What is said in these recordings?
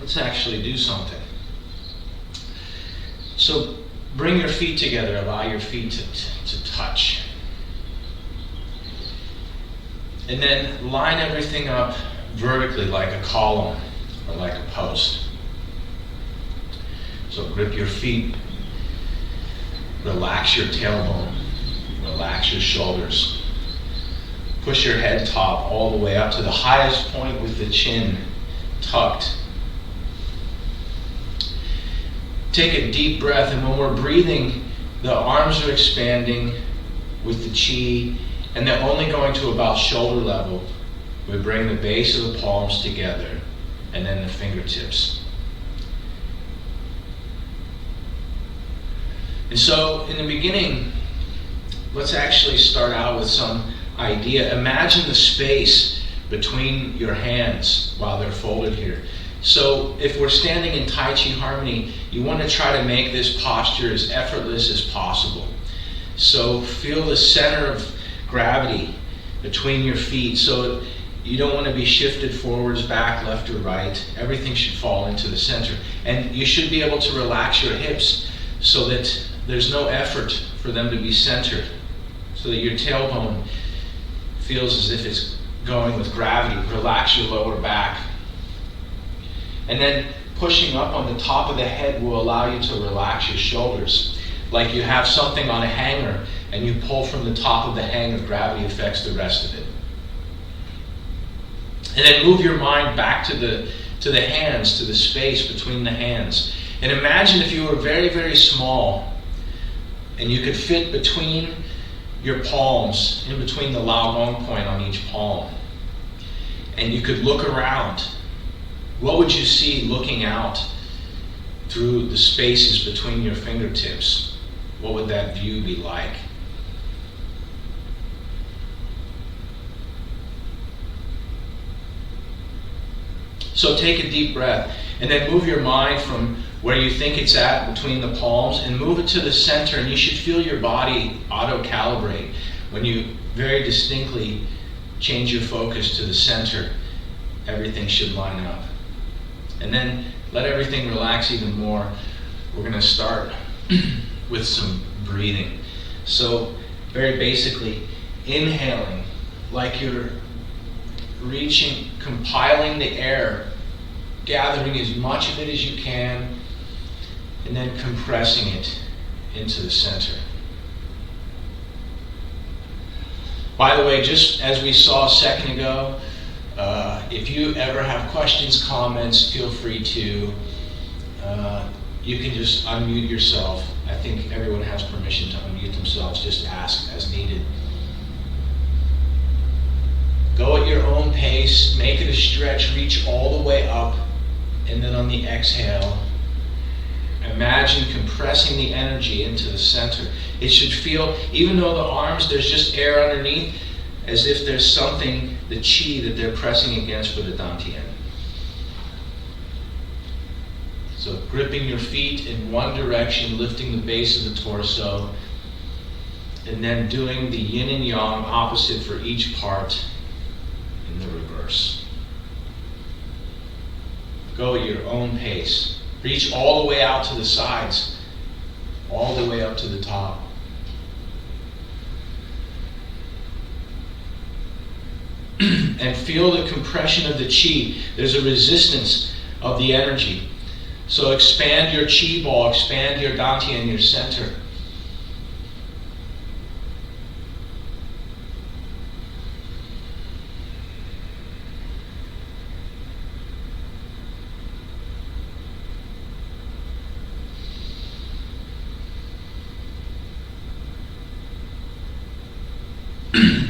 let's actually do something. So bring your feet together, allow your feet to touch. And then line everything up vertically like a column or like a post. So grip your feet, relax your tailbone, relax your shoulders. Push your head top all the way up to the highest point with the chin tucked. Take a deep breath, and when we're breathing, the arms are expanding with the chi, and they're only going to about shoulder level. We bring the base of the palms together, and then the fingertips. And so, in the beginning, let's actually start out with some idea. Imagine the space between your hands while they're folded here. So if we're standing in Tai Chi Harmony, you want to try to make this posture as effortless as possible. So feel the center of gravity between your feet. So you don't want to be shifted forwards, back, left, or right. Everything should fall into the center. And you should be able to relax your hips so that there's no effort for them to be centered, so that your tailbone feels as if it's going with gravity. Relax your lower back. And then pushing up on the top of the head will allow you to relax your shoulders. Like you have something on a hanger and you pull from the top of the hanger, gravity affects the rest of it. And then move your mind back to the hands, to the space between the hands. And imagine if you were very, very small and you could fit between your palms, in between the Lao Gong point on each palm. And you could look around. What would you see looking out through the spaces between your fingertips? What would that view be like? So take a deep breath and then move your mind from where you think it's at between the palms and move it to the center, and you should feel your body auto-calibrate when you very distinctly change your focus to the center. Everything should line up. And then let everything relax even more. We're going to start with some breathing. So very basically, inhaling like you're reaching, compiling the air, gathering as much of it as you can, and then compressing it into the center. By the way, just as we saw a second ago, if you ever have questions, comments, feel free to. You can just unmute yourself. I think everyone has permission to unmute themselves. Just ask as needed. Go at your own pace. Make it a stretch. Reach all the way up. And then on the exhale, imagine compressing the energy into the center. It should feel, even though the arms, there's just air underneath, as if there's something, the chi that they're pressing against for the dantian. So gripping your feet in one direction, lifting the base of the torso, and then doing the yin and yang opposite for each part in the reverse. Go at your own pace. Reach all the way out to the sides, all the way up to the top. And feel the compression of the chi. There's a resistance of the energy. So expand your chi ball, expand your dantian, your center.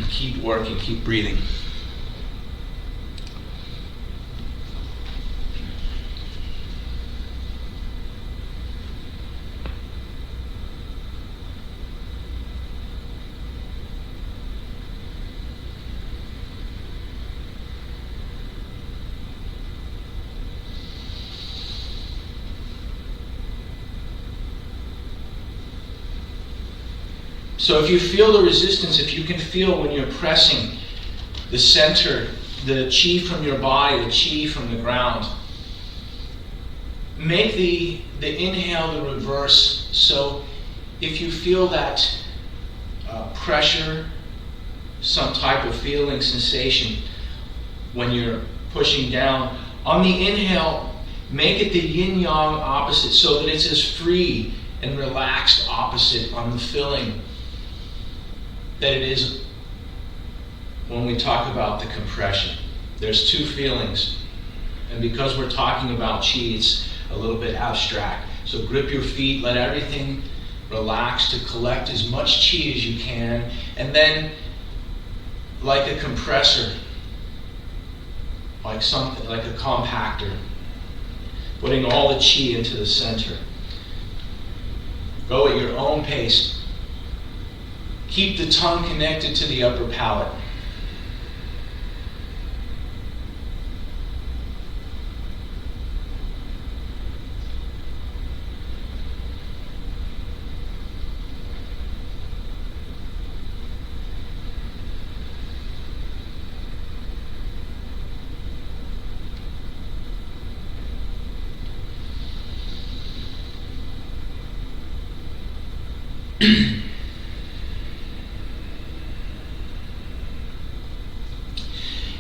Keep working, keep breathing. So if you feel the resistance, if you can feel when you're pressing the center, the chi from your body, the chi from the ground, make the inhale the reverse. So if you feel that pressure, some type of feeling, sensation when you're pushing down, on the inhale, make it the yin-yang opposite so that it's as free and relaxed opposite on the filling that it is when we talk about the compression. There's two feelings, and because we're talking about chi, it's a little bit abstract. So grip your feet, let everything relax to collect as much chi as you can, and then like a compressor, like something like a compactor, putting all the chi into the center. Go at your own pace. Keep the tongue connected to the upper palate.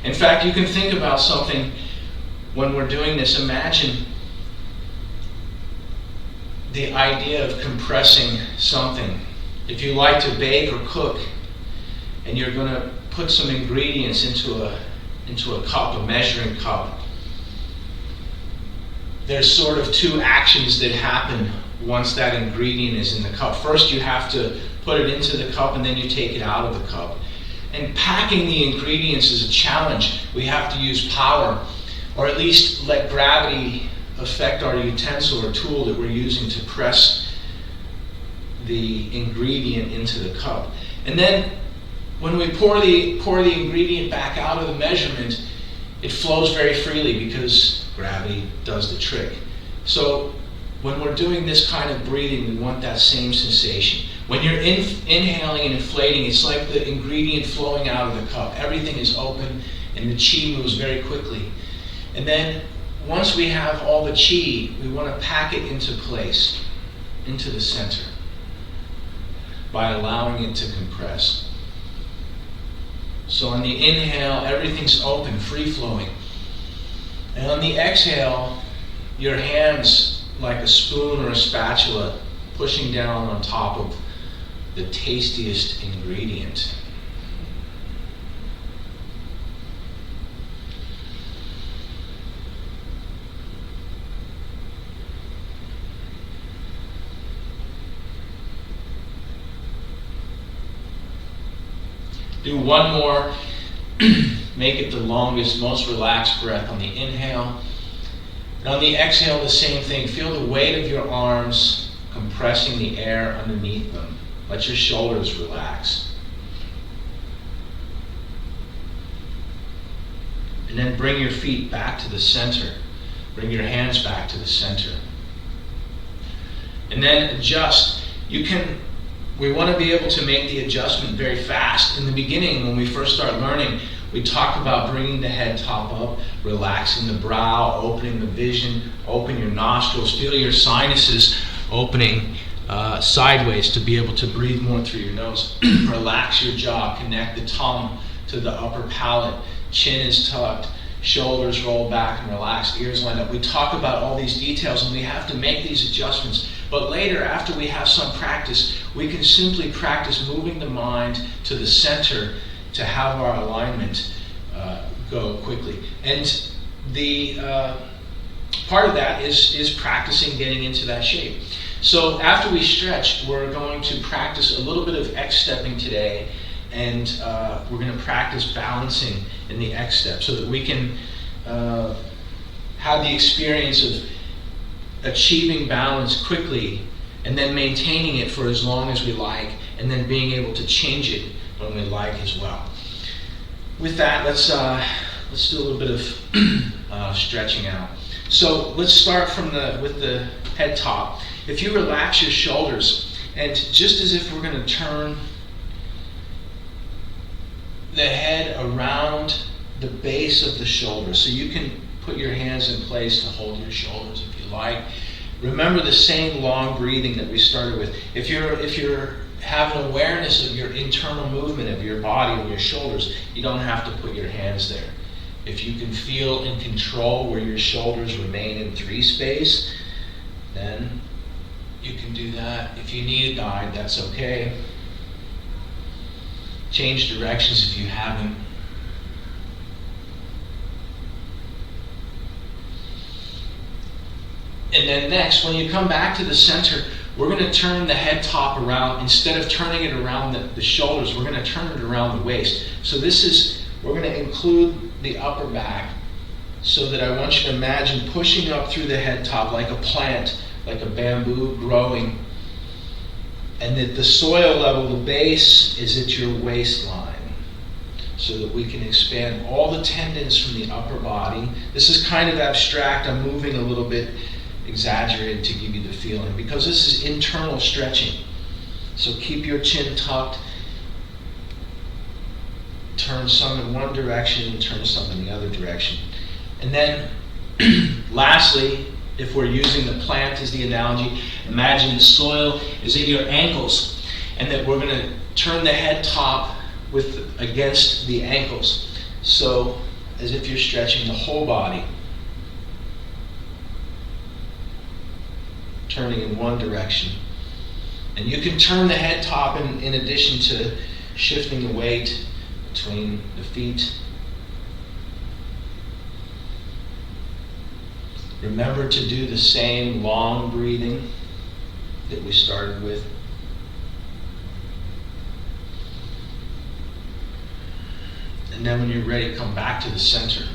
In fact, you can think about something when we're doing this. Imagine the idea of compressing something. If you like to bake or cook, and you're going to put some ingredients into a cup, a measuring cup, there's sort of two actions that happen once that ingredient is in the cup. First, you have to put it into the cup, and then you take it out of the cup. And packing the ingredients is a challenge. We have to use power, or at least let gravity affect our utensil or tool that we're using to press the ingredient into the cup. And then when we pour the ingredient back out of the measurement, it flows very freely because gravity does the trick. So when we're doing this kind of breathing, we want that same sensation. When you're inhaling and inflating, it's like the ingredient flowing out of the cup. Everything is open and the chi moves very quickly. And then once we have all the chi, we want to pack it into place, into the center, by allowing it to compress. So on the inhale, everything's open, free-flowing. And on the exhale, your hands, like a spoon or a spatula, pushing down on top of the tastiest ingredient. Do one more. Make it the longest, most relaxed breath on the inhale. And on the exhale, the same thing. Feel the weight of your arms compressing the air underneath them. Let your shoulders relax. And then bring your feet back to the center. Bring your hands back to the center. And then adjust. We want to be able to make the adjustment very fast. In the beginning, when we first start learning, we talk about bringing the head top up, relaxing the brow, opening the vision, open your nostrils, feel your sinuses opening sideways to be able to breathe more through your nose. Relax your jaw, connect the tongue to the upper palate, chin is tucked, shoulders roll back and relaxed, ears lined up. We talk about all these details and we have to make these adjustments. But later, after we have some practice, we can simply practice moving the mind to the center to have our alignment go quickly. And the part of that is practicing getting into that shape. So after we stretch, we're going to practice a little bit of X-stepping today, and we're going to practice balancing in the X-step so that we can have the experience of achieving balance quickly and then maintaining it for as long as we like, and then being able to change it when we like as well. With that, let's do a little bit of stretching out. So let's start with the head top. If you relax your shoulders, and just as if we're going to turn the head around the base of the shoulders, so you can put your hands in place to hold your shoulders if you you like. Remember the same long breathing that we started with. If you're having awareness of your internal movement of your body and your shoulders, you don't have to put your hands there. If you can feel and control where your shoulders remain in 3 space, then you can do that. If you need a guide, that's okay. Change directions if you haven't. And then next, when you come back to the center, we're going to turn the head top around. Instead of turning it around the shoulders, we're going to turn it around the waist. So we're going to include the upper back, so that I want you to imagine pushing up through the head top like a plant, like a bamboo growing. And that the soil level, the base, is at your waistline, so that we can expand all the tendons from the upper body. This is kind of abstract. I'm moving a little bit exaggerated to give you the feeling, because this is internal stretching. So keep your chin tucked. Turn some in one direction and turn some in the other direction. And then, lastly, if we're using the plant as the analogy, imagine the soil is at your ankles, and that we're going to turn the head top against the ankles. So, as if you're stretching the whole body. Turning in one direction. And you can turn the head top in addition to shifting the weight between the feet. Remember to do the same long breathing that we started with. And then when you're ready, come back to the center.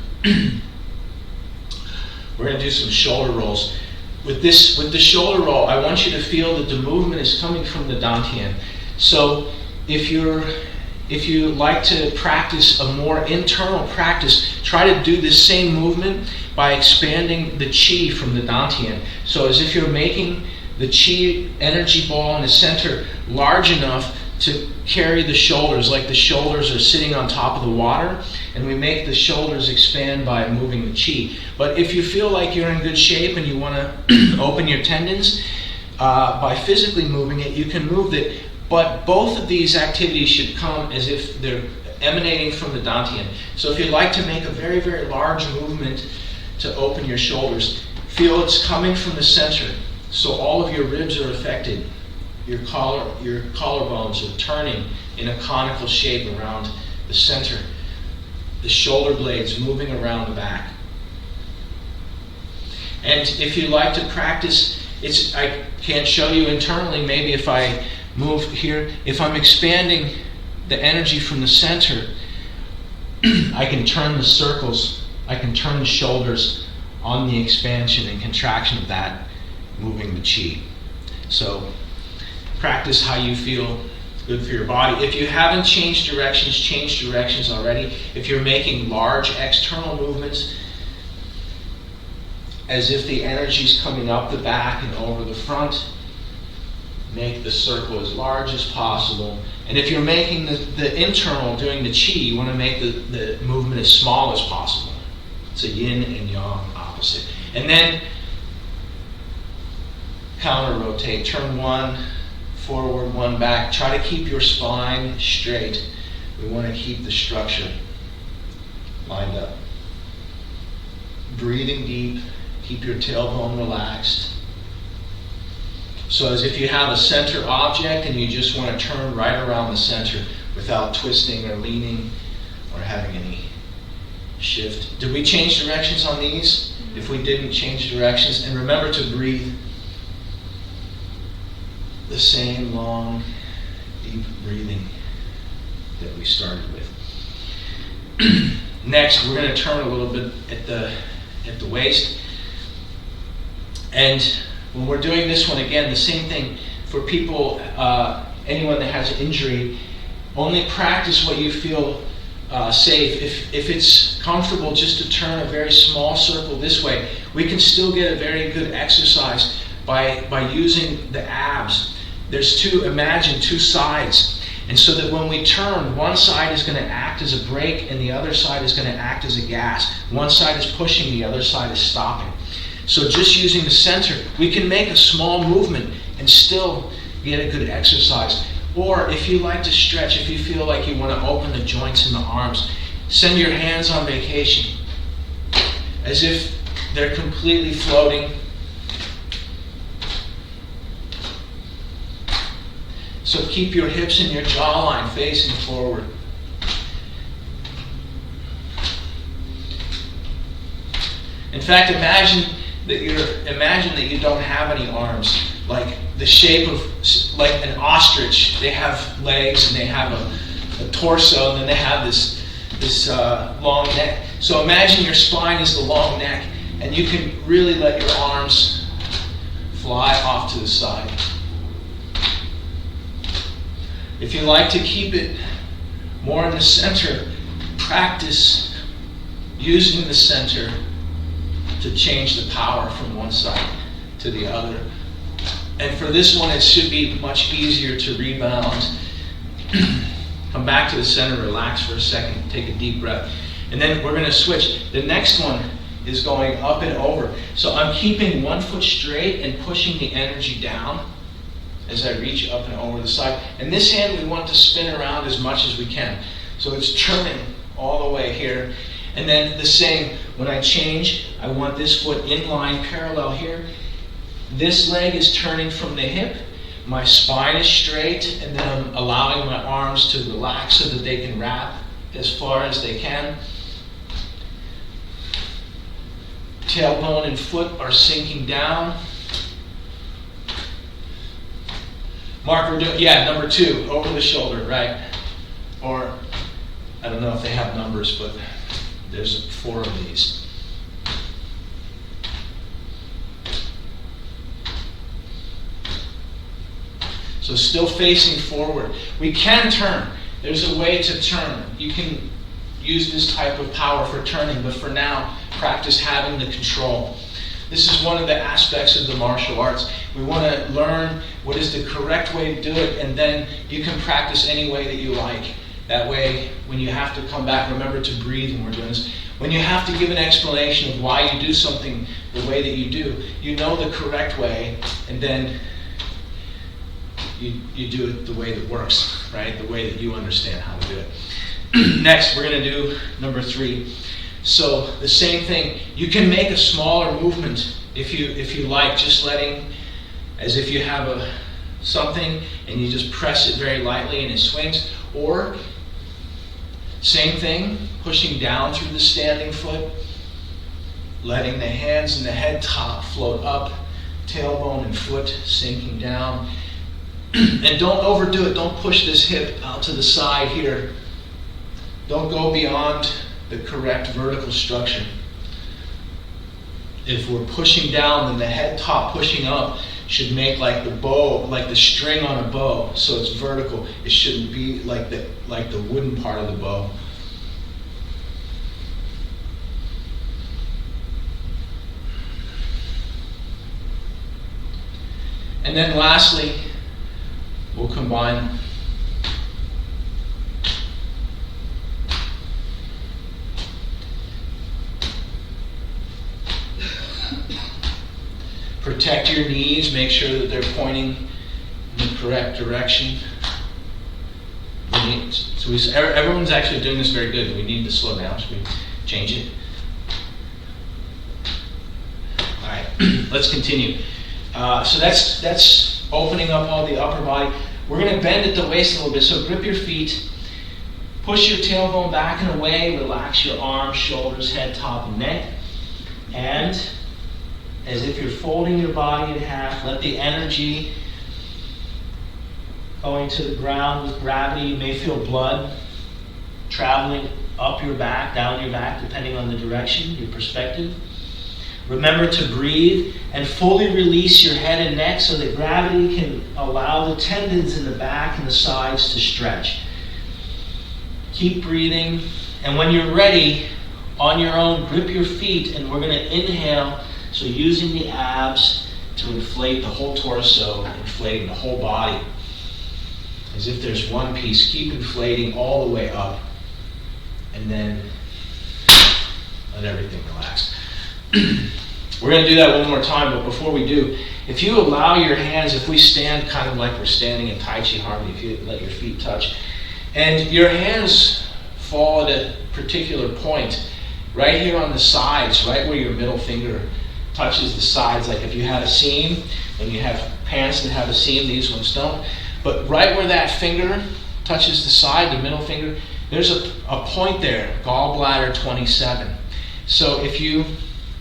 We're going to do some shoulder rolls. With the shoulder roll, I want you to feel that the movement is coming from the dantian. So if you like to practice a more internal practice, try to do this same movement by expanding the chi from the dantian. So as if you're making the chi energy ball in the center large enough to carry the shoulders, like the shoulders are sitting on top of the water, and we make the shoulders expand by moving the chi. But if you feel like you're in good shape and you want to open your tendons by physically moving it, you can move it. But both of these activities should come as if they're emanating from the dantian. So if you'd like to make a very, very large movement to open your shoulders, feel it's coming from the center. So all of your ribs are affected. Your collarbones are turning in a conical shape around the center. The shoulder blades moving around the back. And if you like to practice, I can't show you internally, maybe if I move here, if I'm expanding the energy from the center, I can turn the circles, I can turn the shoulders on the expansion and contraction of that, moving the chi. So practice how you feel good for your body. If you haven't changed directions, change directions already. If you're making large external movements, as if the energy's coming up the back and over the front, make the circle as large as possible. And if you're making the internal, doing the chi, you want to make the movement as small as possible. It's a yin and yang opposite. And then counter rotate. Turn one forward, one back. Try to keep your spine straight. We want to keep the structure lined up. Breathing deep. Keep your tailbone relaxed. So as if you have a center object and you just want to turn right around the center without twisting or leaning or having any shift. Did we change directions on these? If we didn't, change directions. And remember to breathe the same long, deep breathing that we started with. Next, we're going to turn a little bit at the waist. And when we're doing this one, again, the same thing for people, anyone that has an injury, only practice what you feel safe. If it's comfortable just to turn a very small circle this way, we can still get a very good exercise by using the abs. Imagine two sides. And so that when we turn, one side is going to act as a brake and the other side is going to act as a gas. One side is pushing, the other side is stopping. So just using the center, we can make a small movement and still get a good exercise. Or if you like to stretch, if you feel like you want to open the joints in the arms, send your hands on vacation as if they're completely floating. So keep your hips and your jawline facing forward. In fact, imagine that you don't have any arms, like the shape of like an ostrich. They have legs and they have a torso, and then they have this long neck. So imagine your spine is the long neck, and you can really let your arms fly off to the side. If you like to keep it more in the center, practice using the center to change the power from one side to the other. And for this one, it should be much easier to rebound. Come back to the center, relax for a second, take a deep breath. And then we're going to switch. The next one is going up and over. So I'm keeping one foot straight and pushing the energy down as I reach up and over the side. And this hand we want to spin around as much as we can. So it's turning all the way here. And then the same, when I change, I want this foot in line, parallel here. This leg is turning from the hip. My spine is straight, and then I'm allowing my arms to relax so that they can wrap as far as they can. Tailbone and foot are sinking down. Mark, we're doing, number 2, over the shoulder, right? Or, I don't know if they have numbers, but there's 4 of these. So still facing forward. We can turn. There's a way to turn. You can use this type of power for turning, but for now, practice having the control. This is one of the aspects of the martial arts. We want to learn what is the correct way to do it, and then you can practice any way that you like. That way, when you have to come back, remember to breathe when we're doing this. When you have to give an explanation of why you do something the way that you do, you know the correct way, and then you do it the way that works, right? The way that you understand how to do it. Next, we're going to do number 3. So the same thing. You can make a smaller movement if you like, just letting, as if you have something and you just press it very lightly and it swings. Or same thing, pushing down through the standing foot, letting the hands and the head top float up, tailbone and foot sinking down. And don't overdo it. Don't push this hip out to the side here. Don't go beyond the correct vertical structure. If we're pushing down, then the head top pushing up should make like the bow, like the string on a bow, so it's vertical. It shouldn't be like the wooden part of the bow. And then lastly, we'll combine protect your knees, make sure that they're pointing in the correct direction. Everyone's actually doing this very good. We need to slow down. Should we change it? All right, let's continue. So that's opening up all the upper body. We're going to bend at the waist a little bit. So grip your feet, push your tailbone back and away, relax your arms, shoulders, head, top, and neck. And as if you're folding your body in half, let the energy going to the ground with gravity. You may feel blood traveling up your back, down your back, depending on the direction, your perspective. Remember to breathe and fully release your head and neck so that gravity can allow the tendons in the back and the sides to stretch. Keep breathing, and when you're ready, on your own, grip your feet, and we're going to inhale, so using the abs to inflate the whole torso, inflating the whole body. As if there's one piece, keep inflating all the way up, and then let everything relax. We're going to do that one more time, but before we do, if you allow your hands, if we stand kind of like we're standing in Tai Chi Harmony, if you let your feet touch, and your hands fall at a particular point, right here on the sides, right where your middle finger touches the sides, like if you had a seam, and you have pants that have a seam, these ones don't, but right where that finger touches the side, the middle finger, there's a point there, gallbladder 27. So if you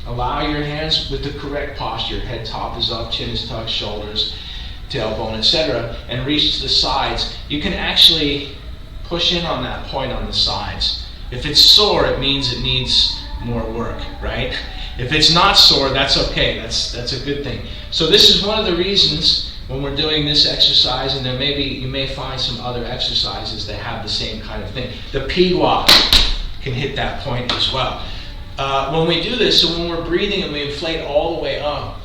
allow your hands with the correct posture, head top is up, chin is tucked, shoulders, tailbone, etc., and reach to the sides, you can actually push in on that point on the sides. If it's sore, it means it needs more work, right? If it's not sore, that's okay. That's a good thing. So this is one of the reasons when we're doing this exercise, and you may find some other exercises that have the same kind of thing. The Pigua can hit that point as well. When we do this, so when we're breathing and we inflate all the way up,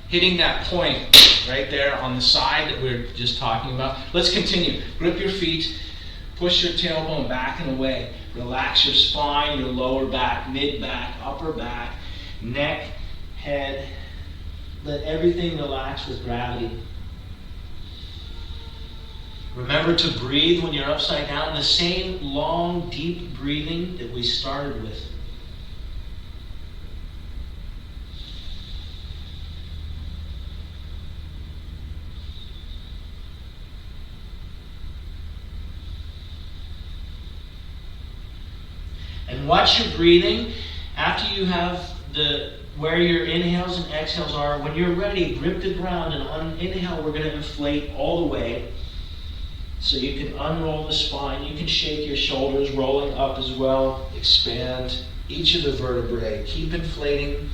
hitting that point right there on the side that we were just talking about. Let's continue. Grip your feet, push your tailbone back and away. Relax your spine, your lower back, mid back, upper back, neck, head. Let everything relax with gravity. Remember to breathe when you're upside down, the same long, deep breathing that we started with. And watch your breathing. After you have where your inhales and exhales are, when you're ready, grip the ground, and on inhale, we're going to inflate all the way. So you can unroll the spine, you can shake your shoulders, rolling up as well, expand each of the vertebrae, keep inflating,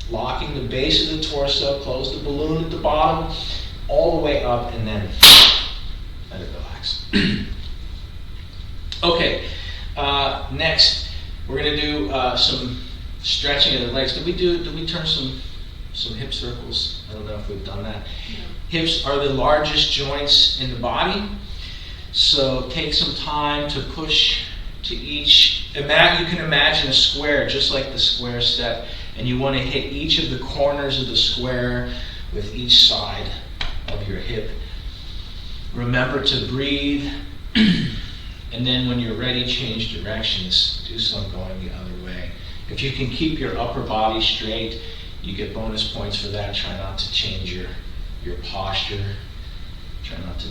locking the base of the torso, close the balloon at the bottom, all the way up, and then let it relax. Okay, next we're going to do some stretching of the legs. Did we turn some hip circles? I don't know if we've done that. No. Hips are the largest joints in the body, so take some time to push to each. You can imagine a square, just like the square step, and you want to hit each of the corners of the square with each side of your hip. Remember to breathe, and then when you're ready, change directions. Do some going the other way. If you can keep your upper body straight, you get bonus points for that. Try not to change your posture. Try not to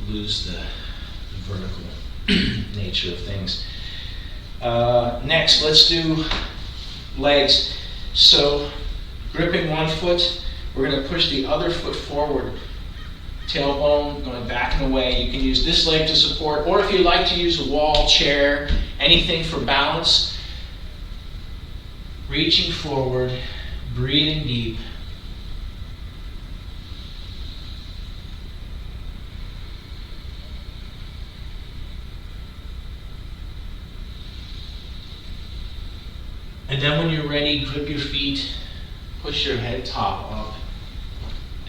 lose the vertical nature of things. Next, let's do legs. So, gripping one foot, we're going to push the other foot forward. Tailbone going back and away. You can use this leg to support, or if you like to use a wall, chair, anything for balance. Reaching forward, breathing deep. And then when you're ready, grip your feet, push your head top up,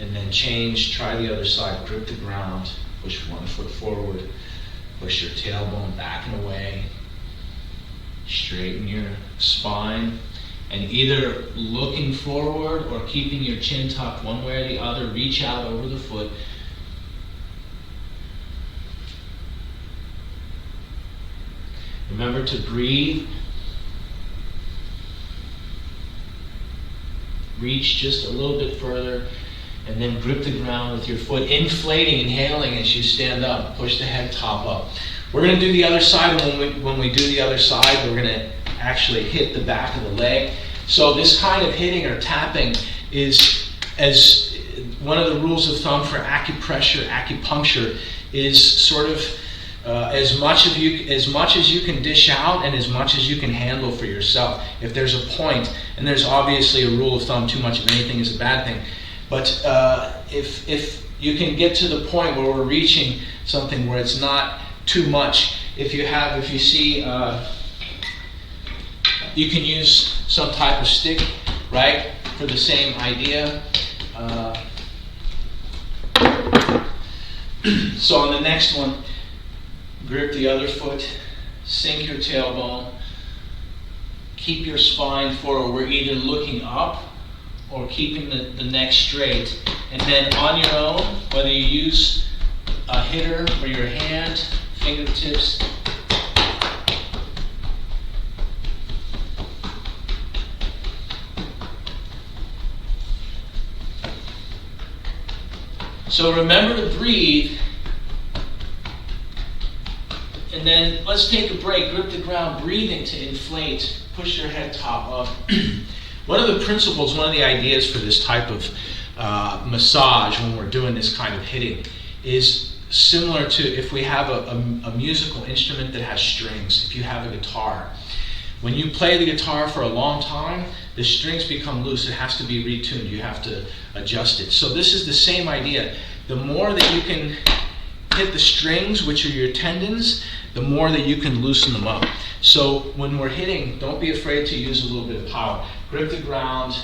and then change, try the other side, grip the ground, push one foot forward, push your tailbone back and away, straighten your spine, and either looking forward or keeping your chin tucked one way or the other, reach out over the foot. Remember to breathe. Reach just a little bit further, and then grip the ground with your foot, inflating, inhaling as you stand up. Push the head top up. We're going to do the other side. When we do the other side, we're going to actually hit the back of the leg. So this kind of hitting or tapping is, as one of the rules of thumb for acupuncture, is sort of as much as you can dish out and as much as you can handle for yourself. If there's a point, and there's obviously a rule of thumb, too much of anything is a bad thing, but if you can get to the point where we're reaching something where it's not too much, if you see, you can use some type of stick, right, for the same idea. So on the next one, grip the other foot, sink your tailbone, keep your spine forward. We're either looking up or keeping the neck straight. And then on your own, whether you use a hitter or your hand, fingertips, so remember to breathe, and then let's take a break. Grip the ground, breathing to inflate, push your head top up. One of the principles, one of the ideas for this type of massage when we're doing this kind of hitting is similar to if we have a musical instrument that has strings. If you have a guitar, when you play the guitar for a long time, the strings become loose. It has to be retuned. You have to adjust it. So this is the same idea. The more that you can hit the strings, which are your tendons, the more that you can loosen them up. So when we're hitting, don't be afraid to use a little bit of power. Grip the ground.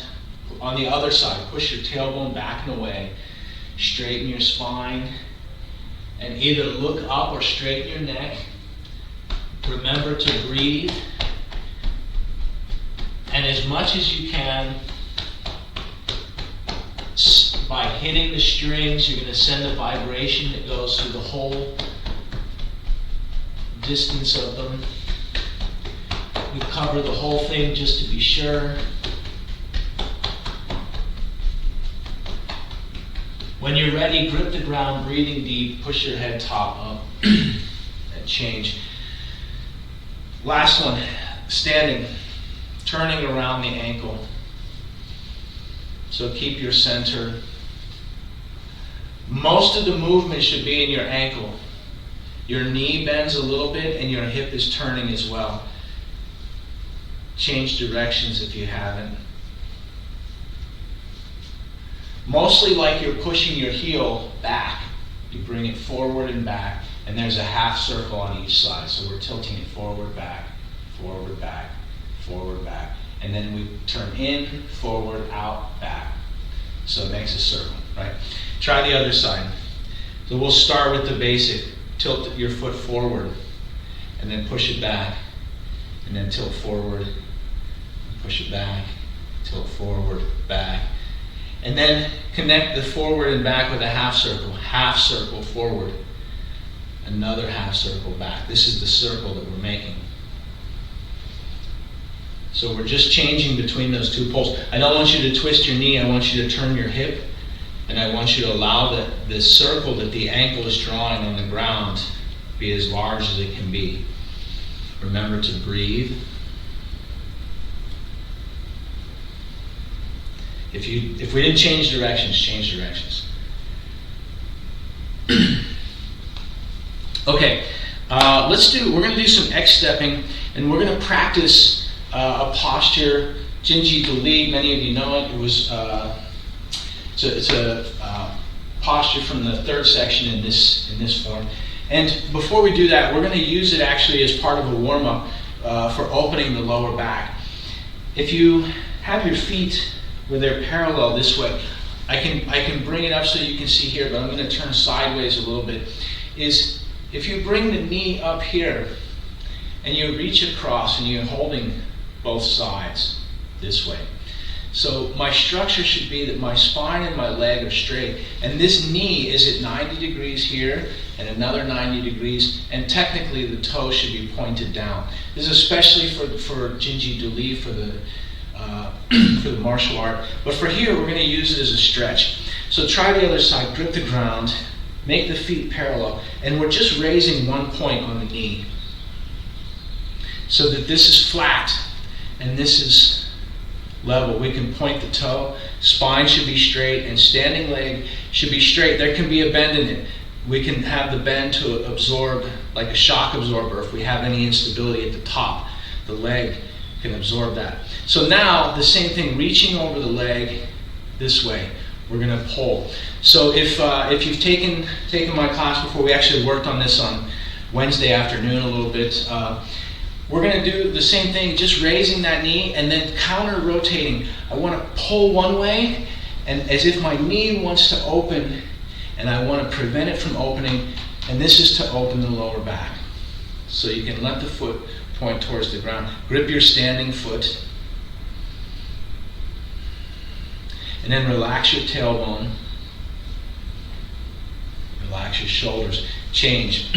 On the other side, push your tailbone back and away. Straighten your spine. And either look up or straighten your neck. Remember to breathe. And as much as you can, by hitting the strings, you're going to send a vibration that goes through the whole distance of them. We cover the whole thing just to be sure. When you're ready, grip the ground, breathing deep, push your head top up, and change. Last one, standing, turning around the ankle. So keep your center. Most of the movement should be in your ankle. Your knee bends a little bit and your hip is turning as well. Change directions if you haven't. Mostly like you're pushing your heel back. You bring it forward and back, and there's a half circle on each side. So we're tilting it forward, back, forward, back, forward, back. And then we turn in, forward, out, back. So it makes a circle, right? Try the other side. So we'll start with the basic. Tilt your foot forward, and then push it back, and then tilt forward, push it back, tilt forward, back. And then connect the forward and back with a half circle forward, another half circle back. This is the circle that we're making. So we're just changing between those two poles. I don't want you to twist your knee, I want you to turn your hip, and I want you to allow the circle that the ankle is drawing on the ground be as large as it can be. Remember to breathe. If we didn't change directions, change directions. Okay, we're going to do some X-stepping, and we're going to practice a posture, Jinji Dali. Many of you know it. It's a posture from the third section in this form. And before we do that, we're going to use it actually as part of a warm-up for opening the lower back. If you have your feet where they're parallel this way, I can bring it up so you can see here, but I'm going to turn sideways a little bit. Is if you bring the knee up here and you reach across and you're holding both sides this way. So my structure should be that my spine and my leg are straight, and this knee is at 90 degrees here and another 90 degrees, and technically the toe should be pointed down. This is especially for Jinji Dali, for the martial art, but for here we're going to use it as a stretch. So try the other side, grip the ground, make the feet parallel, and we're just raising one point on the knee so that this is flat and this is level. We can point the toe, spine should be straight, and standing leg should be straight. There can be a bend in it. We can have the bend to absorb, like a shock absorber. If we have any instability at the top, the leg can absorb that. So now the same thing, reaching over the leg this way. We're going to pull. So if you've taken my class before, we actually worked on this on Wednesday afternoon a little bit. We're going to do the same thing, just raising that knee and then counter rotating. I want to pull one way, and as if my knee wants to open, and I want to prevent it from opening, and this is to open the lower back. So you can let the foot point towards the ground. Grip your standing foot. And then relax your tailbone. Relax your shoulders. Change.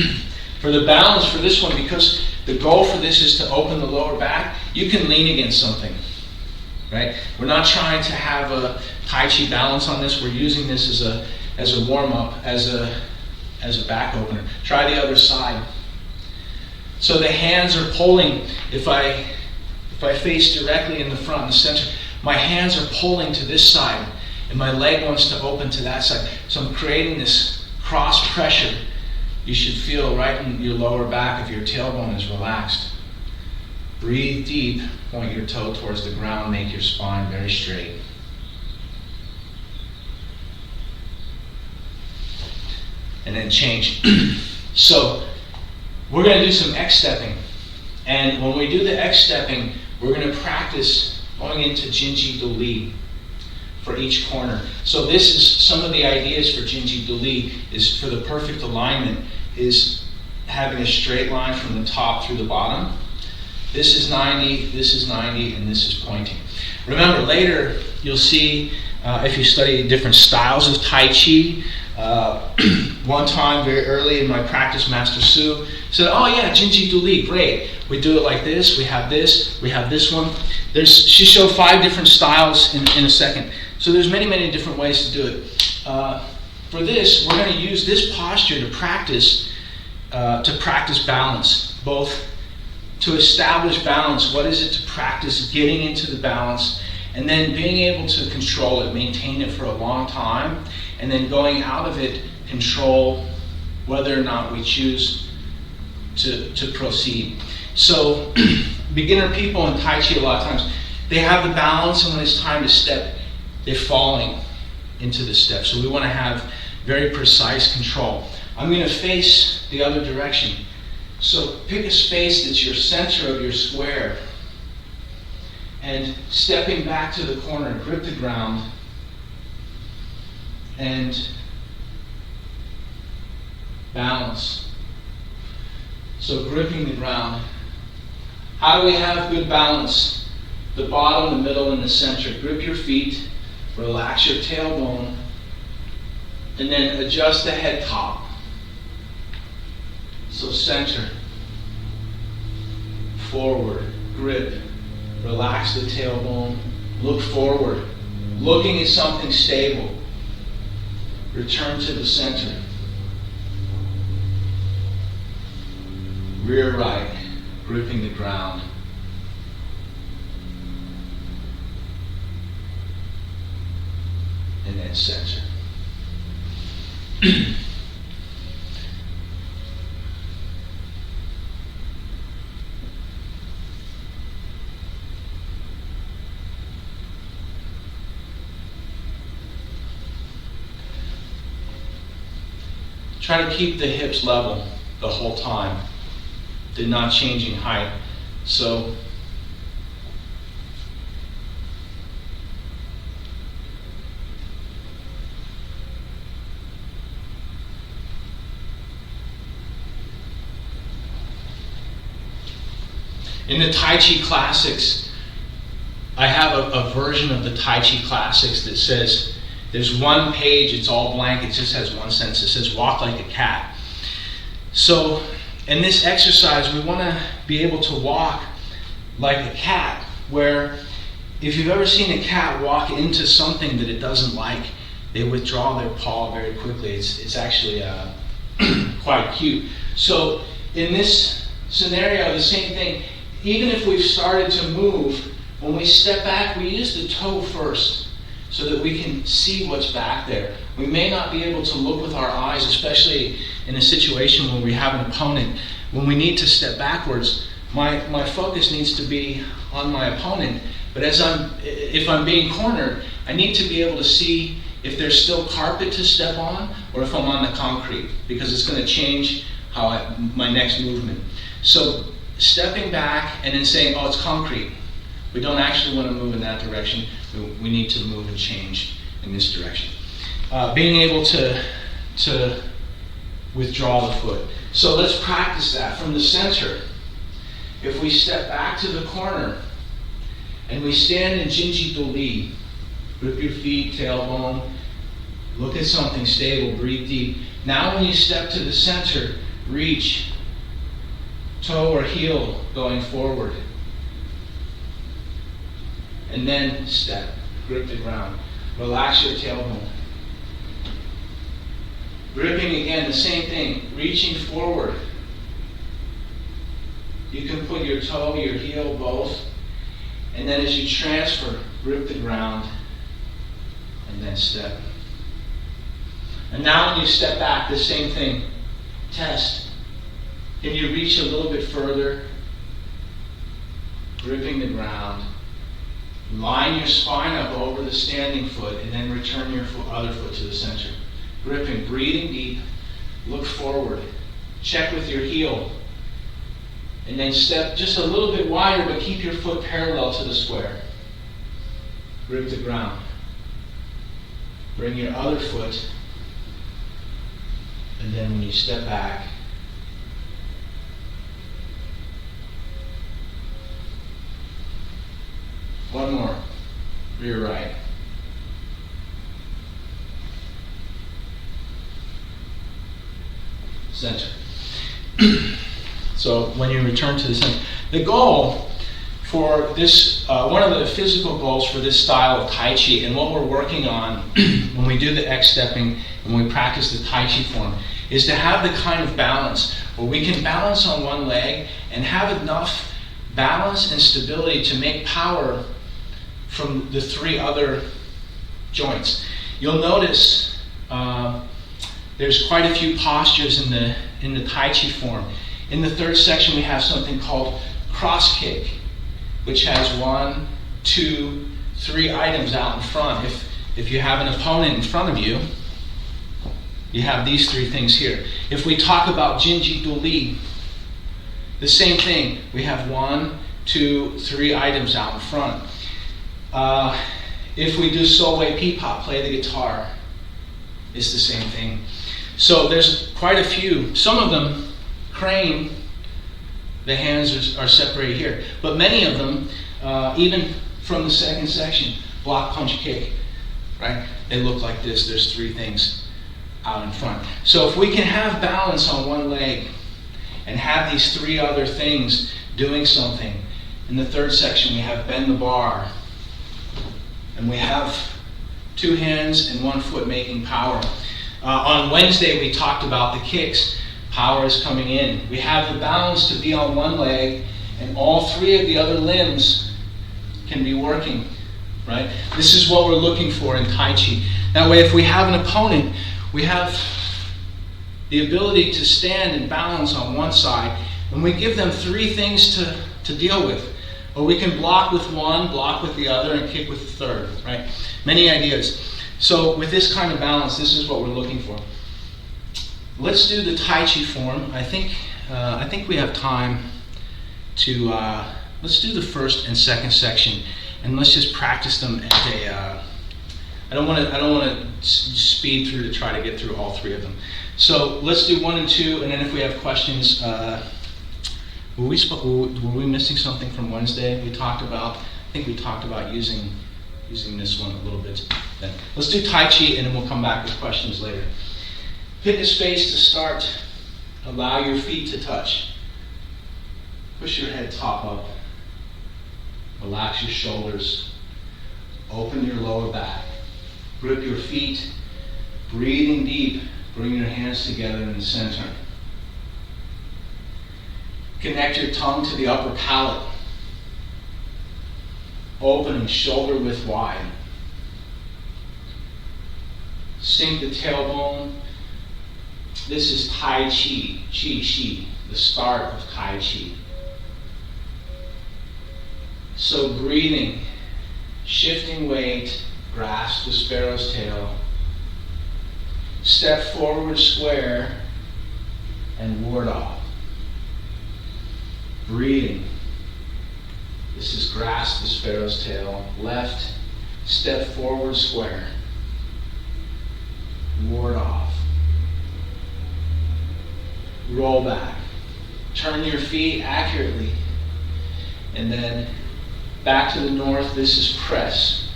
For the balance for this one, because the goal for this is to open the lower back, you can lean against something. Right? We're not trying to have a Tai Chi balance on this. We're using this as a warm-up, as a back opener. Try the other side. So the hands are pulling. If I face directly in the front and the center, my hands are pulling to this side, and my leg wants to open to that side. So I'm creating this cross pressure. You should feel right in your lower back if your tailbone is relaxed. Breathe deep, point your toe towards the ground, make your spine very straight. And then change. So we're going to do some X-stepping. And when we do the X-stepping, we're going to practice going into Jinji Do Li for each corner. So this is some of the ideas for Jinji Do Li, is for the perfect alignment, is having a straight line from the top through the bottom. This is 90, this is 90, and this is pointing. Remember, later you'll see, if you study different styles of Tai Chi, one time very early in my practice, Master Su said, oh yeah, Jinji Do Li, great. We do it like this, we have this one. She showed 5 different styles in a second. So there's many different ways to do it. For this, we're going to use this posture to practice balance, both to establish balance. What is it to practice getting into the balance, and then being able to control it, maintain it for a long time, and then going out of it, control whether or not we choose to proceed. So beginner people in Tai Chi, a lot of times, they have the balance, and when it's time to step, they're falling into the step. So we want to have very precise control. I'm going to face the other direction. So pick a space that's your center of your square, and stepping back to the corner, grip the ground, and balance. So gripping the ground. How do we have good balance? The bottom, the middle, and the center. Grip your feet, relax your tailbone, and then adjust the head top. So center, forward, grip, relax the tailbone, look forward, looking at something stable. Return to the center. Rear right, gripping the ground. And then center. Try to keep the hips level the whole time. They're not changing height. So in the Tai Chi Classics, I have a version of the Tai Chi Classics that says, there's one page, it's all blank, it just has one sentence. It says, walk like a cat. So in this exercise, we want to be able to walk like a cat, where if you've ever seen a cat walk into something that it doesn't like, they withdraw their paw very quickly. It's actually quite cute. So in this scenario, the same thing. Even if we've started to move, when we step back, we use the toe first, so that we can see what's back there. We may not be able to look with our eyes, especially in a situation where we have an opponent. When we need to step backwards, my focus needs to be on my opponent. But if I'm being cornered, I need to be able to see if there's still carpet to step on, or if I'm on the concrete, because it's going to change my next movement. So stepping back and then saying, oh, it's concrete. We don't actually want to move in that direction. We need to move and change in this direction. Being able to withdraw the foot. So let's practice that from the center. If we step back to the corner and we stand in Jinji Doli, grip your feet, tailbone, look at something stable, breathe deep. Now when you step to the center, reach, toe or heel going forward. And then step, grip the ground. Relax your tailbone. Gripping again, the same thing, reaching forward. You can put your toe, your heel, both. And then as you transfer, grip the ground and then step. And now when you step back, the same thing. Test. Can you reach a little bit further? Gripping the ground. Line your spine up over the standing foot and then return your other foot to the center. Gripping, breathing deep. Look forward. Check with your heel. And then step just a little bit wider, but keep your foot parallel to the square. Grip the ground. Bring your other foot. And then when you step back, one more, rear right. Center. So when you return to the center, the goal for this, one of the physical goals for this style of Tai Chi, and what we're working on when we do the X-stepping and when we practice the Tai Chi form, is to have the kind of balance where we can balance on one leg and have enough balance and stability to make power from the three other joints. You'll notice there's quite a few postures in the Tai Chi form. In the third section, we have something called cross kick, which has 1, 2, 3 items out in front. If you have an opponent in front of you, you have these 3 things here. If we talk about Jinji Doli, the same thing. We have 1, 2, 3 items out in front. If we do So Wei Pipa, play the guitar, it's the same thing. So there's quite a few. Some of them, crane, the hands are separated here. But many of them, even from the second section, block, punch, kick, right? They look like this. There's 3 things out in front. So if we can have balance on one leg and have these 3 other things doing something, in the third section we have bend the bar, and we have 2 hands and 1 foot making power. On Wednesday we talked about the kicks. Power is coming in. We have the balance to be on one leg, and all 3 of the other limbs can be working, right? This is what we're looking for in Tai Chi. That way, if we have an opponent, we have the ability to stand and balance on one side, and we give them 3 things to deal with. Or we can block with one, block with the other, and kick with the third, right? Many ideas. So with this kind of balance, this is what we're looking for. Let's do the Tai Chi form. I think we have time to, let's do the first and second section, and let's just practice them as a, I don't want to speed through to try to get through all 3 of them. So let's do 1 and 2, and then if we have questions, were we missing something from Wednesday? I think we talked about using this one a little bit. Then let's do Tai Chi, and then we'll come back with questions later. Fitness space to start. Allow your feet to touch. Push your head top up. Relax your shoulders. Open your lower back. Grip your feet. Breathing deep. Bring your hands together in the center. Connect your tongue to the upper palate. Opening shoulder width wide. Sink the tailbone. This is Tai Chi, Chi Chi, the start of Tai Chi. So breathing, shifting weight, grasp the sparrow's tail. Step forward square and ward off. Breathing. This is grasp the sparrow's tail. Left, step forward square. Ward off. Roll back. Turn your feet accurately And then back to the north, this is press.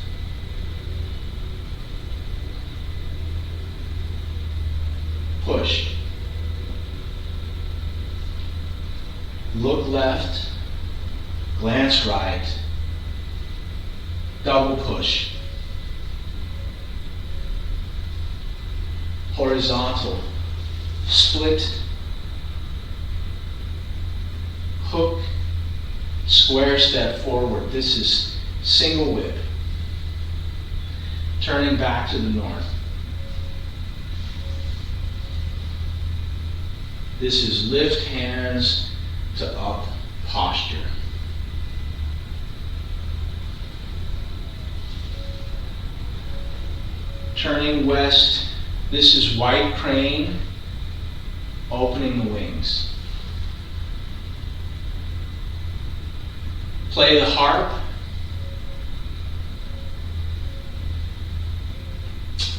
Push. Look left, glance right, double push. Horizontal, split, hook, square step forward. This is single whip. Turning back to the north. This is lift hands to up posture. Turning west, this is white crane, opening the wings. Play the harp.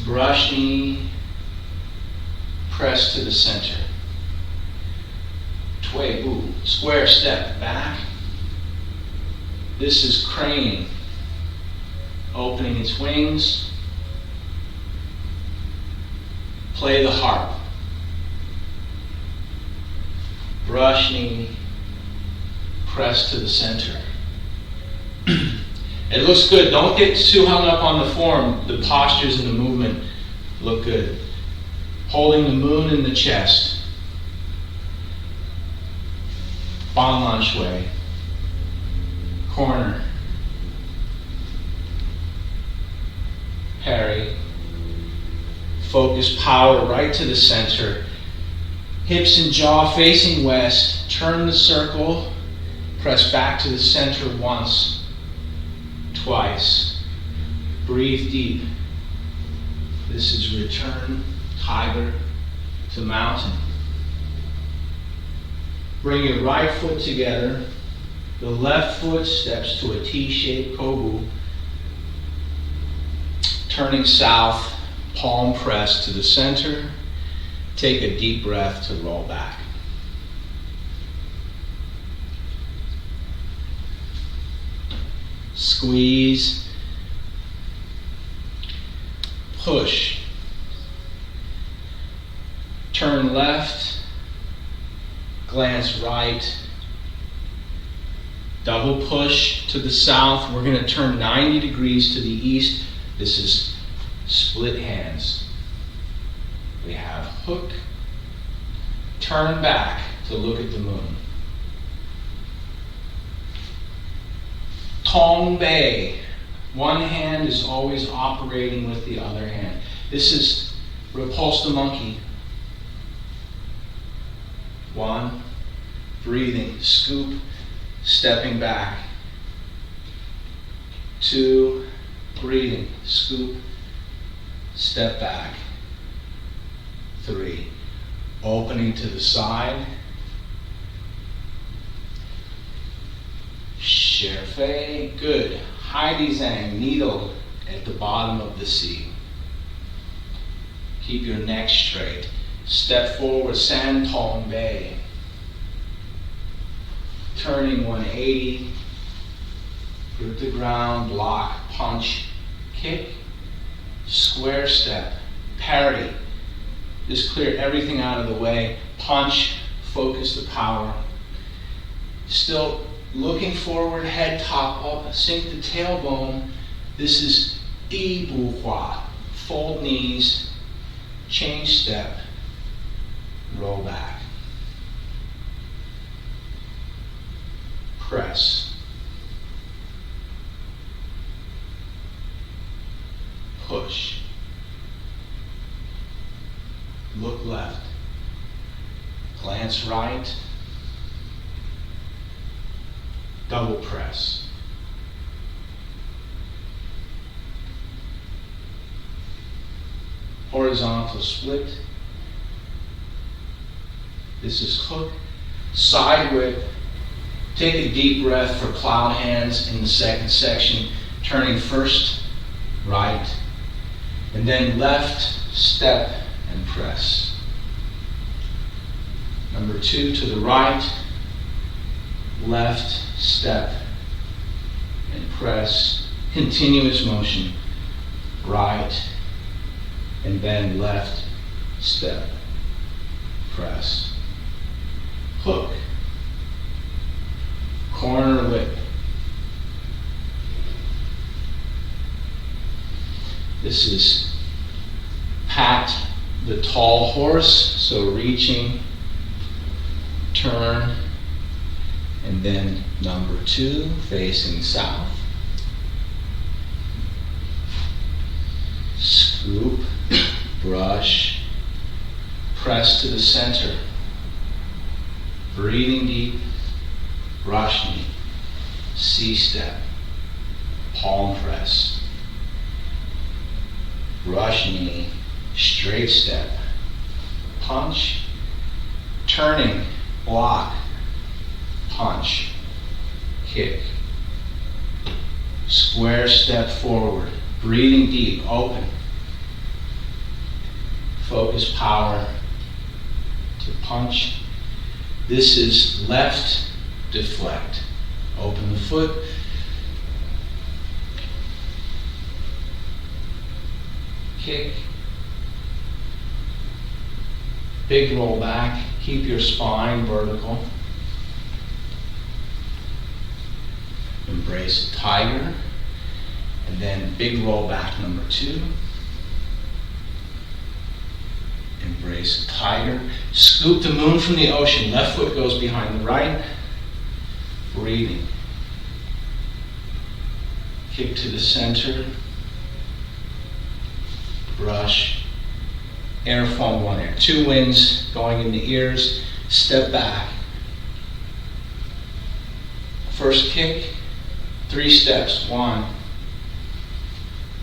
Brush knee, press to the center. Tway bu, square step back. This is crane, opening its wings. Play the harp. Brush knee, press to the center. It looks good. Don't get too hung up on the form. The postures and the movement look good. Holding the moon in the chest. Ban Lan Shui. Corner. Parry. Focus power right to the center. Hips and jaw facing west. Turn the circle. Press back to the center once. Twice. Breathe deep. This is return, tiger to mountain. Bring your right foot together. The left foot steps to a T-shaped kobu. Turning south, palm press to the center. Take a deep breath to roll back. Squeeze, push, turn left, glance right, double push to the south. We're going to turn 90 degrees to the east. This is split hands. We have hook, turn back to look at the moon. Tong Bei. One hand is always operating with the other hand. This is repulse the monkey. One, breathing, scoop, stepping back. Two, breathing, scoop, step back. Three, opening to the side. Sherfei, good. Heidi Zhang, needle at the bottom of the sea. Keep your neck straight. Step forward, San Tong Bei. Turning 180. Grip the ground, block, punch, kick, square step, parry. Just clear everything out of the way. Punch, focus the power. Still looking forward, head top up, sink the tailbone. This is Di Bu Hua. Fold knees, change step, roll back. Press. Push. Look left. Glance right. Double press. Horizontal split. This is hook. Side whip. Take a deep breath for cloud hands in the second section. Turning first right, and then left, step, and press. Number two to the right, left, step, press, continuous motion, right, and then left step, press, hook, corner whip. This is pat the tall horse, so reaching, turn, and then number 2, facing south. Scoop, brush, press to the center. Breathing deep, brush knee, C-step, palm press. Brush knee, straight step, punch, turning, block, punch, kick. Square step forward, breathing deep, open. Focus power to punch. This is left deflect. Open the foot. Kick. Big roll back. Keep your spine vertical. Embrace a tiger. And then big roll back number 2. Embrace a tiger. Scoop the moon from the ocean. Left foot goes behind the right. Breathing. Kick to the center. Brush. Air foam 1 air. 2 winds going in the ears. Step back. First kick. 3 steps. 1,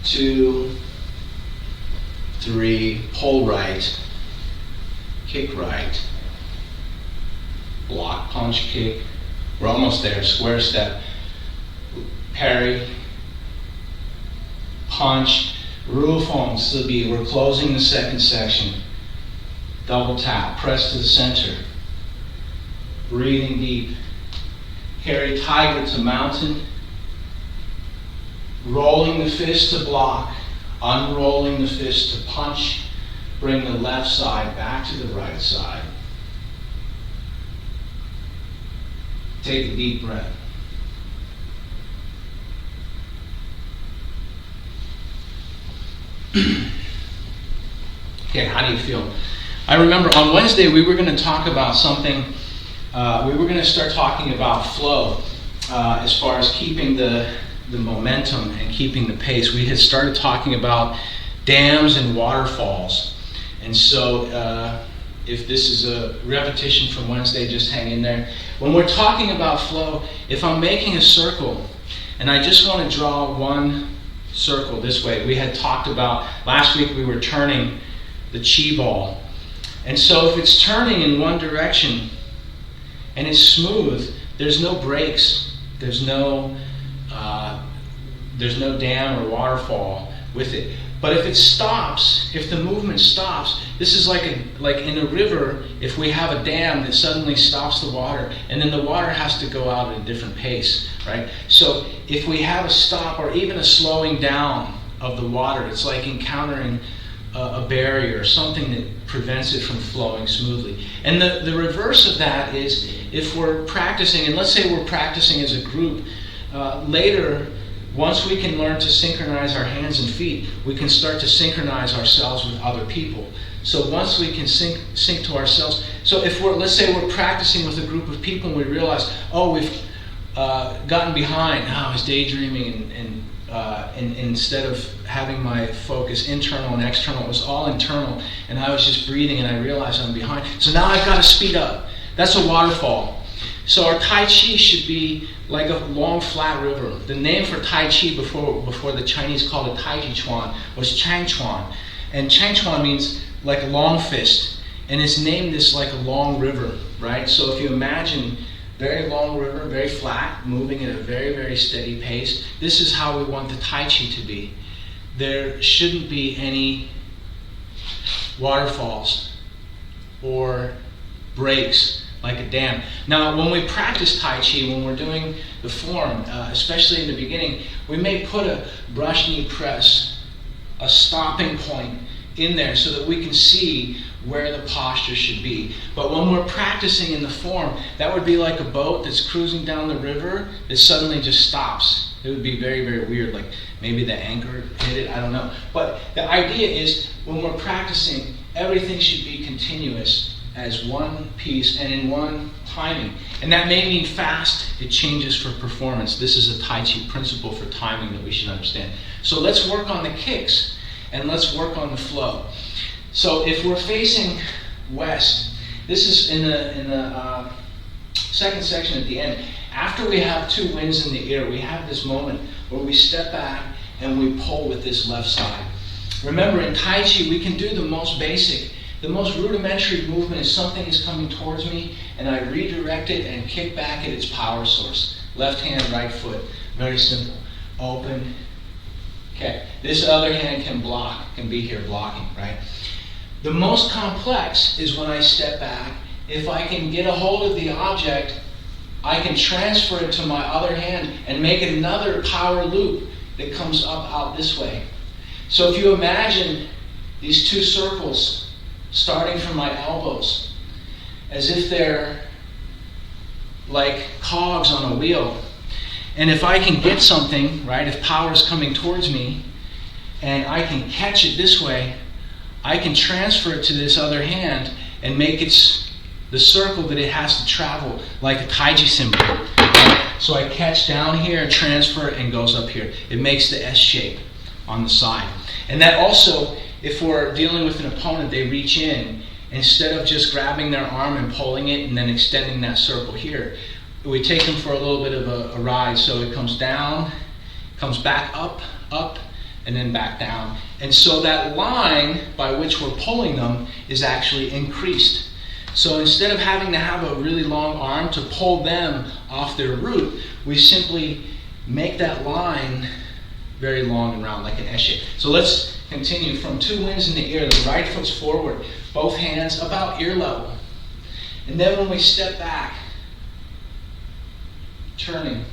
2, 3. Pull right. Kick right. Block, punch, kick. We're almost there. Square step. Parry. Punch. Rufong, Sibi. We're closing the second section. Double tap. Press to the center. Breathing deep. Carry tiger to mountain. Rolling the fist to block. Unrolling the fist to punch. Bring the left side back to the right side. Take a deep breath. Okay, how do you feel? I remember on Wednesday we were going to talk about something. We were going to start talking about flow as far as keeping the momentum and keeping the pace. We had started talking about dams and waterfalls. And so if this is a repetition from Wednesday, just hang in there. When we're talking about flow, if I'm making a circle and I just want to draw one circle this way, we had talked about, last week we were turning the chi ball. And so if it's turning in one direction and it's smooth, there's no breaks, there's no dam or waterfall with it. But if it stops, if the movement stops, this is like in a river, if we have a dam that suddenly stops the water, and then the water has to go out at a different pace, right? So if we have a stop or even a slowing down of the water, it's like encountering a barrier, something that prevents it from flowing smoothly. And the reverse of that is if we're practicing, and let's say we're practicing as a group, later, once we can learn to synchronize our hands and feet, we can start to synchronize ourselves with other people. So once we can sync to ourselves, so if let's say we're practicing with a group of people and we realize, oh, we've gotten behind, I was daydreaming and instead of having my focus internal and external, it was all internal, and I was just breathing and I realized I'm behind. So now I've got to speed up. That's a waterfall. So our Tai Chi should be like a long flat river. The name for Tai Chi before the Chinese called it Tai Chi Chuan was Chang Chuan. And Chang Chuan means like a long fist. And it's named this like a long river, right? So if you imagine very long river, very flat, moving at a very, very steady pace, this is how we want the Tai Chi to be. There shouldn't be any waterfalls or breaks like a dam. Now, when we practice Tai Chi, when we're doing the form, especially in the beginning, we may put a brush knee press, a stopping point in there so that we can see where the posture should be. But when we're practicing in the form, that would be like a boat that's cruising down the river that suddenly just stops. It would be very, very weird, like maybe the anchor hit it, I don't know. But the idea is when we're practicing, everything should be continuous as one piece and in one timing. And that may mean fast, it changes for performance. This is a Tai Chi principle for timing that we should understand. So let's work on the kicks and let's work on the flow. So if we're facing west, this is in the second section at the end. After we have two winds in the ear, we have this moment where we step back and we pull with this left side. Remember, in Tai Chi, we can do the most basic. The most rudimentary movement is something is coming towards me, and I redirect it and kick back at its power source. Left hand, right foot. Very simple. Open. Okay. This other hand can block, can be here blocking, right? The most complex is when I step back. If I can get a hold of the object, I can transfer it to my other hand and make another power loop that comes up out this way. So if you imagine these two circles starting from my elbows, as if they're like cogs on a wheel. And if I can get something, right, if power is coming towards me, and I can catch it this way, I can transfer it to this other hand and make it the circle that it has to travel, like a taiji symbol. So I catch down here, transfer it, and goes up here. It makes the S shape on the side. And that also, if we're dealing with an opponent, they reach in, instead of just grabbing their arm and pulling it and then extending that circle here, we take them for a little bit of a ride. So it comes down, comes back up, up, and then back down. And so that line by which we're pulling them is actually increased. So instead of having to have a really long arm to pull them off their route, we simply make that line very long and round, like an S shape. So let's continue. From two winds in the ear, the right foot's forward, both hands about ear level. And then when we step back, turning,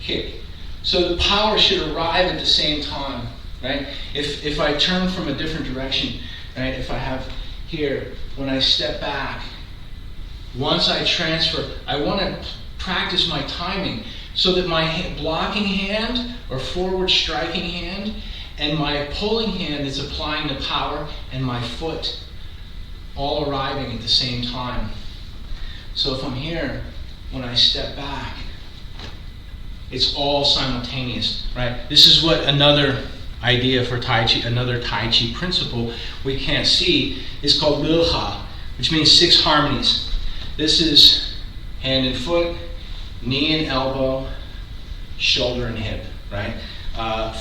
kick. So the power should arrive at the same time, right? If I turn from a different direction, right? If I have here, when I step back, once I transfer, I want to practice my timing so that my blocking hand or forward striking hand and my pulling hand is applying the power and my foot all arriving at the same time. So if I'm here, when I step back, it's all simultaneous, right? This is what another idea for Tai Chi, another Tai Chi principle we can't see, is called Liuha, which means 6 harmonies. This is hand and foot, knee and elbow, shoulder and hip, right?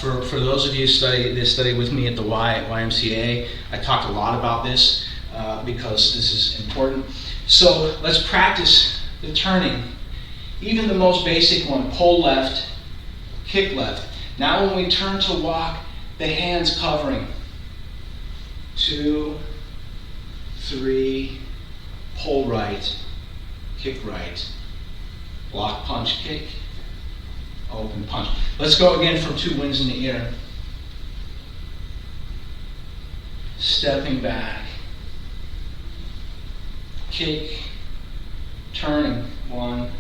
For those of you that study with me at the YMCA, I talk a lot about this because this is important. So let's practice the turning. Even the most basic one, pull left, kick left. Now when we turn to walk, the hands covering. 2, 3, pull right, kick right, block, punch, kick, open, punch. Let's go again from 2 winds in the ear. Stepping back, kick, turning, 1,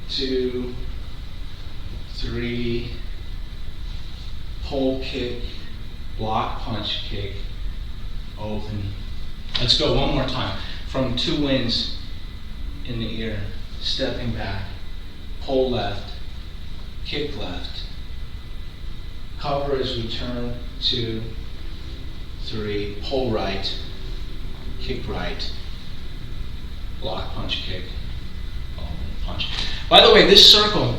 2, 3, pull, kick, block, punch, kick, open. Let's go one more time. From 2 winds in the ear, stepping back, pull left, kick left, cover as we turn, 2, 3, pull right, kick right, block, punch, kick, open, punch. By the way, this circle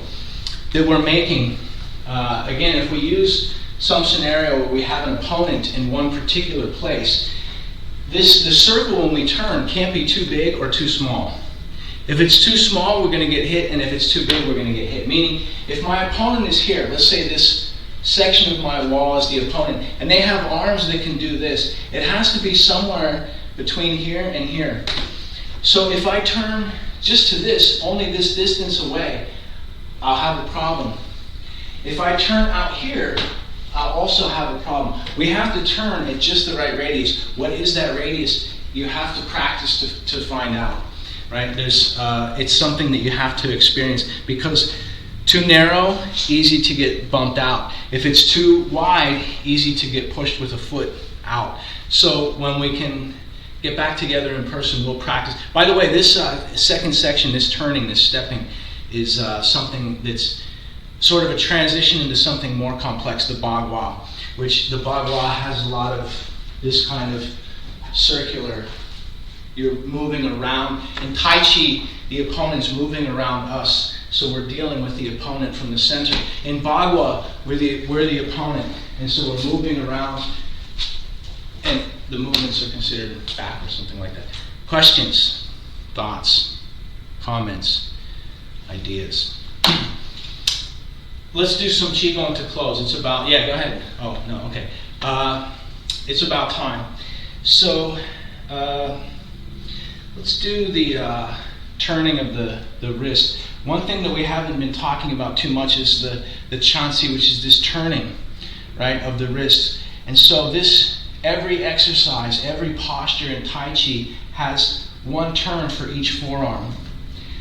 that we're making, again, if we use some scenario where we have an opponent in one particular place, the circle when we turn can't be too big or too small. If it's too small, we're going to get hit, and if it's too big, we're going to get hit. Meaning, if my opponent is here, let's say this section of my wall is the opponent, and they have arms that can do this, it has to be somewhere between here and here. So if I turn just to this, only this distance away, I'll have a problem. If I turn out here, I'll also have a problem. We have to turn at just the right radius. What is that radius? You have to practice to find out, right? It's something that you have to experience, because too narrow, easy to get bumped out. If it's too wide, easy to get pushed with a foot out. So when we can get back together in person, we'll practice. By the way, this second section, this turning, this stepping, is something that's sort of a transition into something more complex, the Bagua, which the Bagua has a lot of this kind of circular, you're moving around. In Tai Chi, the opponent's moving around us, so we're dealing with the opponent from the center. In Bagua, we're the opponent, and so we're moving around, and the movements are considered back or something like that. Questions, thoughts, comments, ideas? Let's do some Qigong to close. It's about, yeah, go ahead. Oh, no, okay. It's about time. So, let's do the turning of the wrist. One thing that we haven't been talking about too much is the Chansi, which is this turning, right, of the wrist. And so every exercise, every posture in Tai Chi has one turn for each forearm.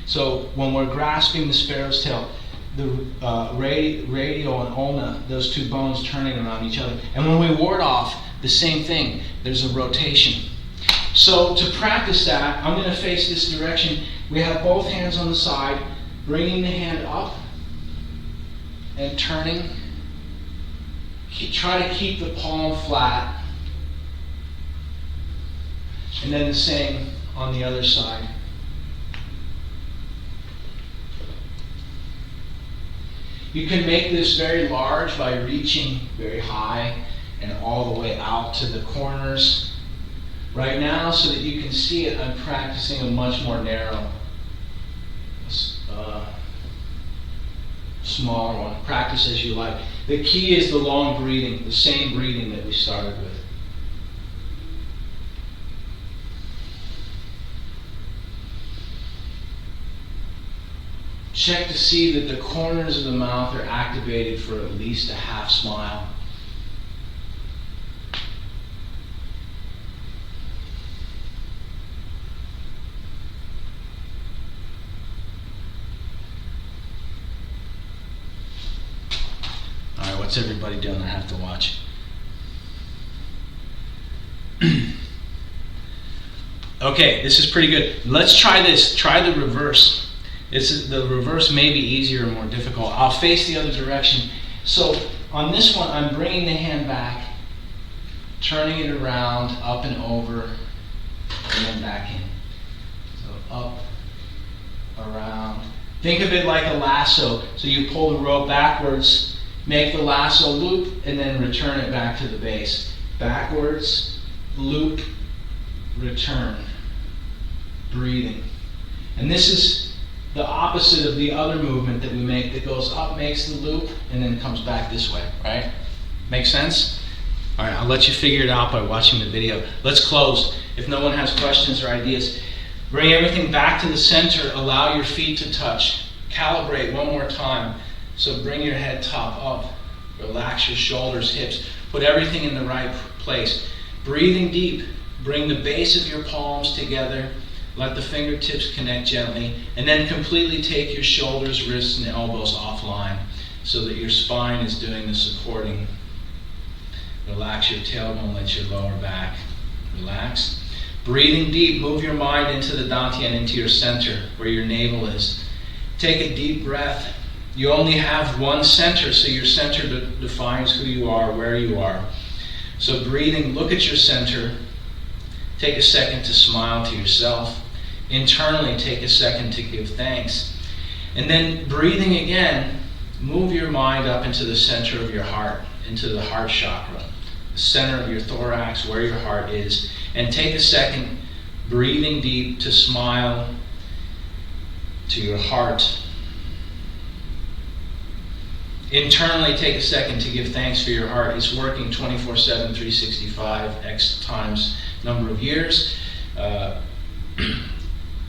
So when we're grasping the sparrow's tail, the radial and ulna, those two bones turning around each other. And when we ward off, the same thing, there's a rotation. So to practice that, I'm going to face this direction. We have both hands on the side, bringing the hand up and turning. Try to keep the palm flat. And then the same on the other side. You can make this very large by reaching very high and all the way out to the corners. Right now, so that you can see it, I'm practicing a much more narrow, smaller one. Practice as you like. The key is the long breathing, the same breathing that we started with. Check to see that the corners of the mouth are activated for at least a half smile. All right, what's everybody doing? I have to watch. Okay, this is pretty good. Let's try this. Try the reverse. The reverse may be easier or more difficult. I'll face the other direction. So on this one, I'm bringing the hand back, turning it around, up and over, and then back in. So up, around. Think of it like a lasso. So you pull the rope backwards, make the lasso loop, and then return it back to the base. Backwards, loop, return. Breathing. And this is the opposite of the other movement that we make that goes up, makes the loop, and then comes back this way, right? Make sense? All right, I'll let you figure it out by watching the video. Let's close. If no one has questions or ideas, bring everything back to the center. Allow your feet to touch. Calibrate one more time. So bring your head top up. Relax your shoulders, hips. Put everything in the right place. Breathing deep. Bring the base of your palms together. Let the fingertips connect gently, and then completely take your shoulders, wrists, and elbows offline so that your spine is doing the supporting. Relax your tailbone, let your lower back relax. Breathing deep, move your mind into the dantian, into your center, where your navel is. Take a deep breath. You only have one center, so your center defines who you are, where you are. So breathing, look at your center. Take a second to smile to yourself. Internally, take a second to give thanks. And then breathing again, move your mind up into the center of your heart, into the heart chakra, the center of your thorax, where your heart is. And take a second, breathing deep, to smile to your heart. Internally, take a second to give thanks for your heart. It's working 24/7, 365, X times number of years. Uh,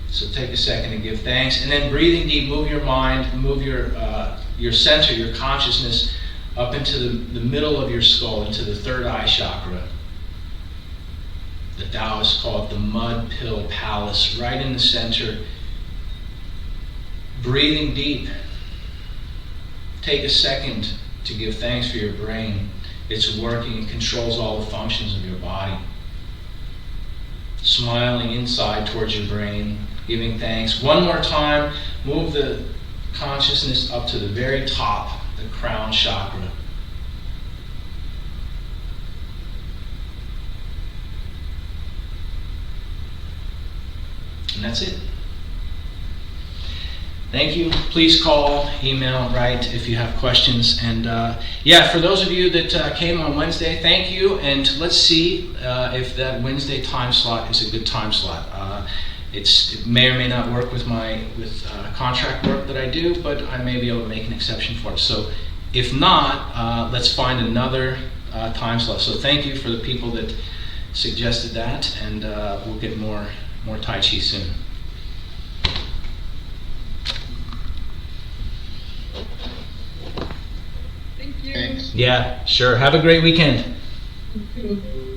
so take a second to give thanks, and then breathing deep, move your mind, move your center, your consciousness up into the middle of your skull, into the third eye chakra. The Taoists call it the mud pill palace, right in the center. Breathing deep. Take a second to give thanks for your brain. It's working, it controls all the functions of your body. Smiling inside towards your brain, giving thanks. One more time, move the consciousness up to the very top, the crown chakra. And that's it. Thank you. Please call, email, write if you have questions. And yeah, for those of you that came on Wednesday, thank you. And let's see if that Wednesday time slot is a good time slot. It may or may not work with contract work that I do, but I may be able to make an exception for it. So if not, let's find another time slot. So thank you for the people that suggested that, and we'll get more Tai Chi soon. Thank you. Thanks. Yeah, sure. Have a great weekend. You too.